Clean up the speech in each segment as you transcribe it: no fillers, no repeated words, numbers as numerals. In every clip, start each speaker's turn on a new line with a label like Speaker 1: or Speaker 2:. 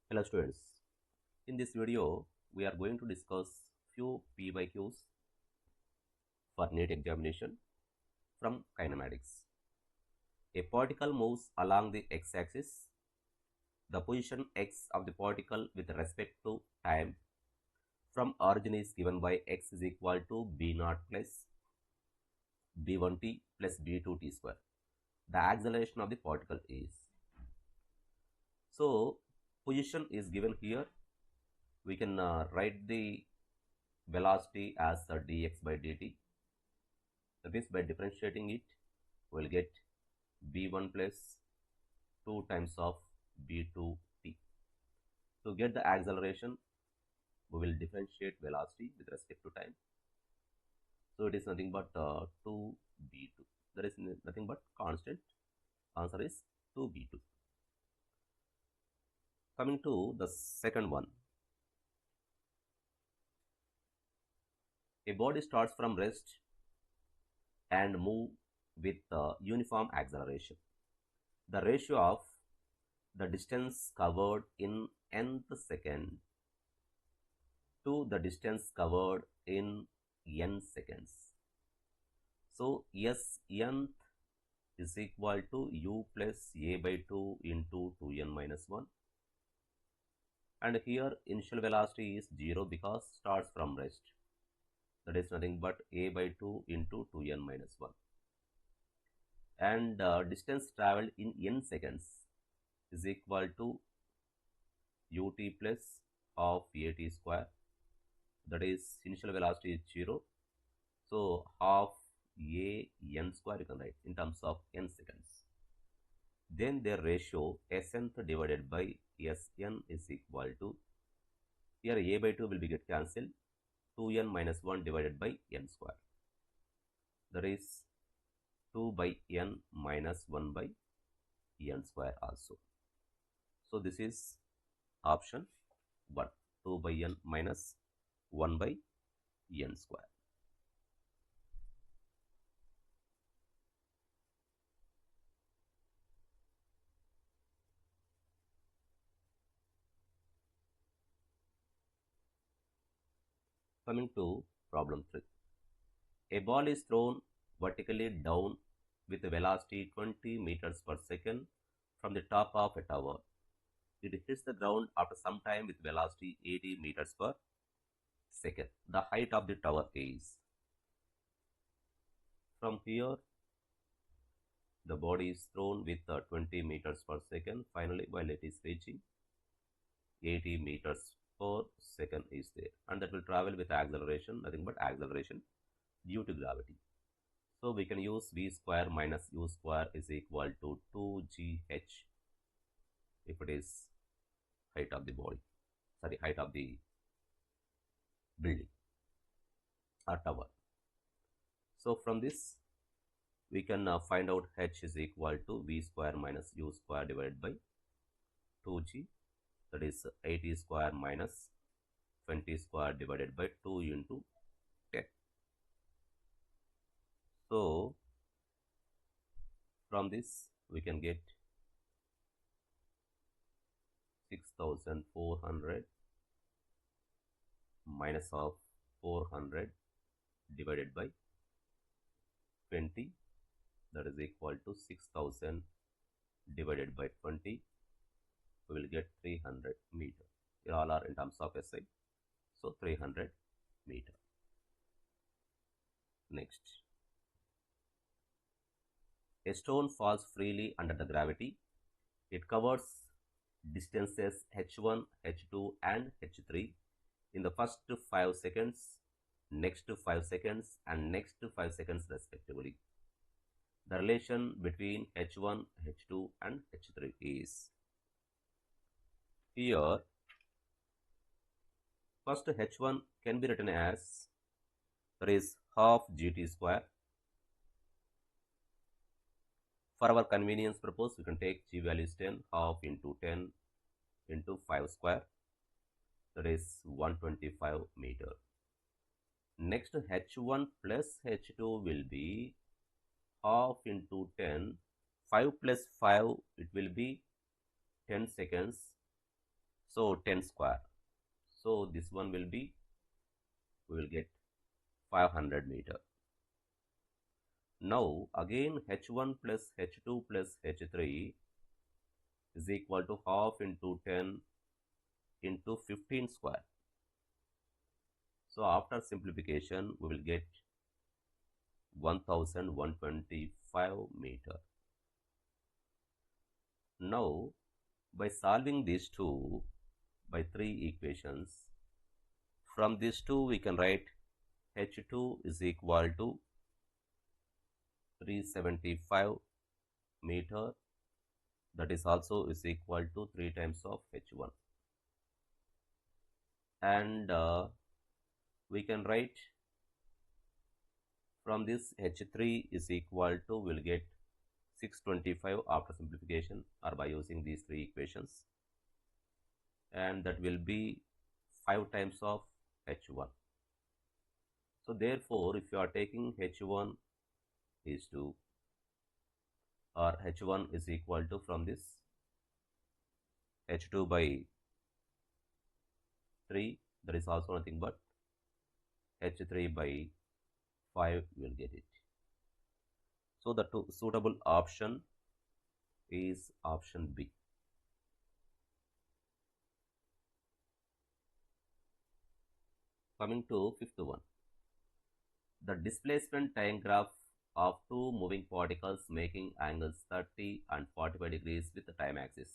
Speaker 1: Hello students, in this video we are going to discuss few PYQs for NEET examination from kinematics. A particle moves along the x-axis. The position x of the particle with respect to time from origin is given by x is equal to b0 plus b1t plus b2t square. The acceleration of the particle is. So position is given here. We can write the velocity as dx by dt. That is, by differentiating it, we will get b1 plus 2 times of b2t. To get the acceleration, we will differentiate velocity with respect to time. So it is nothing but 2b2. There is nothing but constant. Answer is 2b2. Coming to the second one. A body starts from rest and move with uniform acceleration. The ratio of the distance covered in nth second to the distance covered in n seconds. So S nth is equal to u plus a by 2 into 2n minus 1. And here initial velocity is 0 because starts from rest. That is nothing but a by 2 into 2n minus 1. And distance traveled in n seconds is equal to ut plus half at square. That is initial velocity is 0. So half a n square you can write in terms of n seconds. Then their ratio snth divided by sn is equal to, here a by 2 will be get cancelled, 2n minus 1 divided by n square. That is 2 by n minus 1 by n square also. So this is option 1, 2 by n minus 1 by n square. Coming to problem 3. A ball is thrown vertically down with a velocity 20 meters per second from the top of a tower. It hits the ground after some time with velocity 80 meters per second. The height of the tower is. From here, the body is thrown with 20 meters per second. Finally, while it is reaching 80 meters per second is there, and that will travel with acceleration, nothing but acceleration due to gravity. So we can use v square minus u square is equal to 2gh if it is height of the body, height of the building or tower. So from this we can find out h is equal to v square minus u square divided by 2g, that is 80 square minus 20 square divided by 2 into 10. So from this we can get 6400 minus of 400 divided by 20, that is equal to 6000 divided by 20. We will get 300 meter. Here all are in terms of SI. So 300 meter. Next. A stone falls freely under the gravity. It covers distances h1, h2 and h3 in the first 5 seconds, next 5 seconds and next 5 seconds respectively. The relation between h1, h2 and h3 is, here first h1 can be written as, that is half gt square. For our convenience purpose, we can take g value is 10, half into 10 into 5 square, that is 125 meter. Next h1 plus h2 will be half into 10, 5 plus 5 it will be 10 seconds. So 10 square. So this one will be, we will get 500 meter. Now again H1 plus H2 plus H3 is equal to half into 10 into 15 square. So after simplification, we will get 1125 meter. Now, by solving these two by three equations, from these two we can write H2 is equal to 375 meter. That is also is equal to 3 times of H1. And we can write from this H3 is equal to, we'll get 625 after simplification or by using these three equations, and that will be 5 times of H1. So therefore, if you are taking H1 is to, or H1 is equal to, from this H2 by 3, that is also nothing but H3 by 5, you will get it. So the suitable option is option B. Coming to fifth one, the displacement time graph of two moving particles making angles 30 and 45 degrees with the time axis,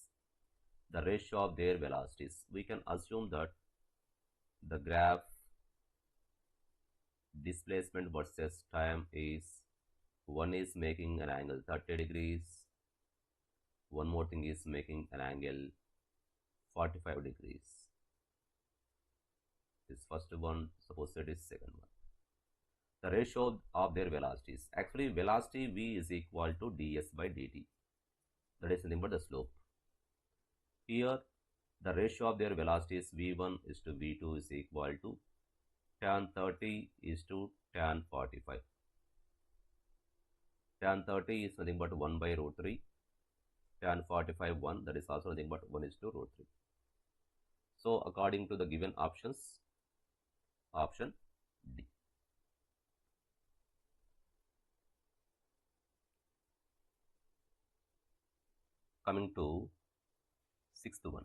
Speaker 1: the ratio of their velocities. We can assume that the graph displacement versus time is, one is making an angle 30 degrees, one more thing is making an angle 45 degrees. This first one, suppose it is second one. The ratio of their velocities. Actually, velocity V is equal to ds by dt. That is nothing but the slope. Here, the ratio of their velocities V1 is to V2 is equal to tan 30 is to tan 45. Tan 30 is nothing but 1 by root 3. Tan 45 1, that is also nothing but 1 is to root 3. So according to the given options, option D. Coming to sixth one.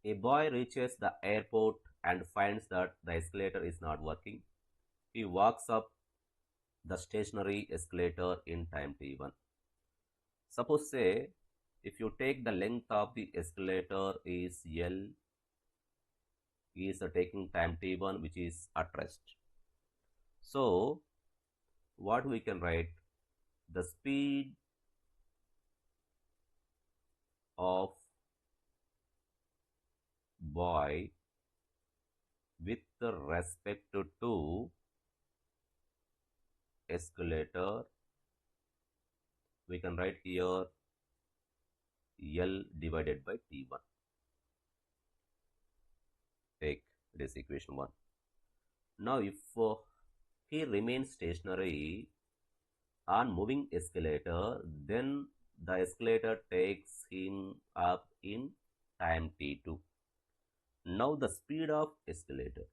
Speaker 1: A boy reaches the airport and finds that the escalator is not working. He walks up the stationary escalator in time t1. Suppose say, if you take the length of the escalator is L, he is taking time t1 which is at rest. So what we can write, the speed of boy with respect to escalator, we can write here L divided by T1. Take this equation 1. Now if he remains stationary on moving escalator, then the escalator takes him up in time t2. Now the speed of escalator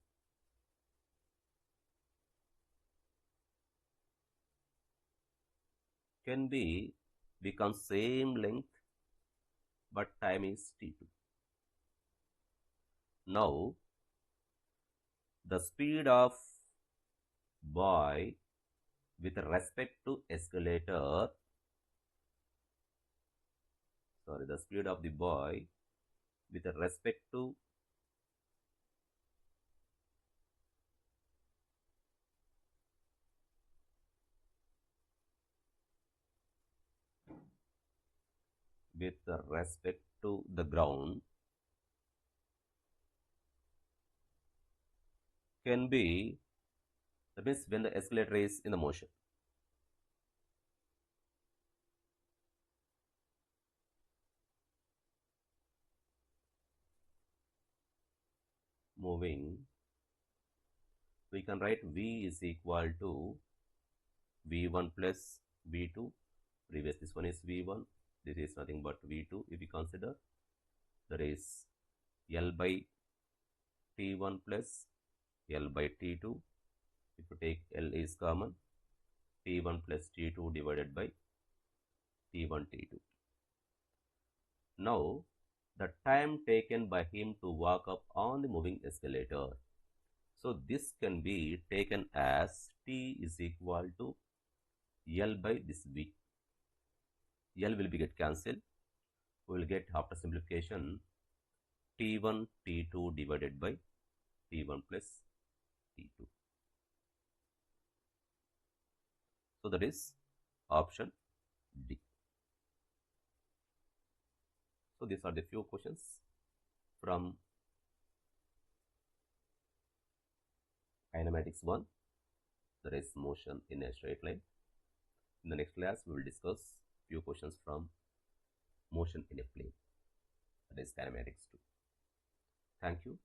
Speaker 1: can become same length, but time is t2. Now the speed of boy with respect to escalator, the speed of the boy with respect to the ground can be, that means when the escalator is in the motion. Moving, we can write V is equal to V1 plus V2 Previous this one is V1. This is nothing but V2 if we consider. That is L by T1 plus L by T2. If you take L is common, T1 plus T2 divided by T1 T2. Now the time taken by him to walk up on the moving escalator. So this can be taken as T is equal to L by this V. L will be get cancelled. We will get after simplification T1 T2 divided by T1 plus T2. So that is option D. So these are the few questions from Kinematics 1, that is motion in a straight line. In the next class, we will discuss few questions from motion in a plane, that is Kinematics 2. Thank you.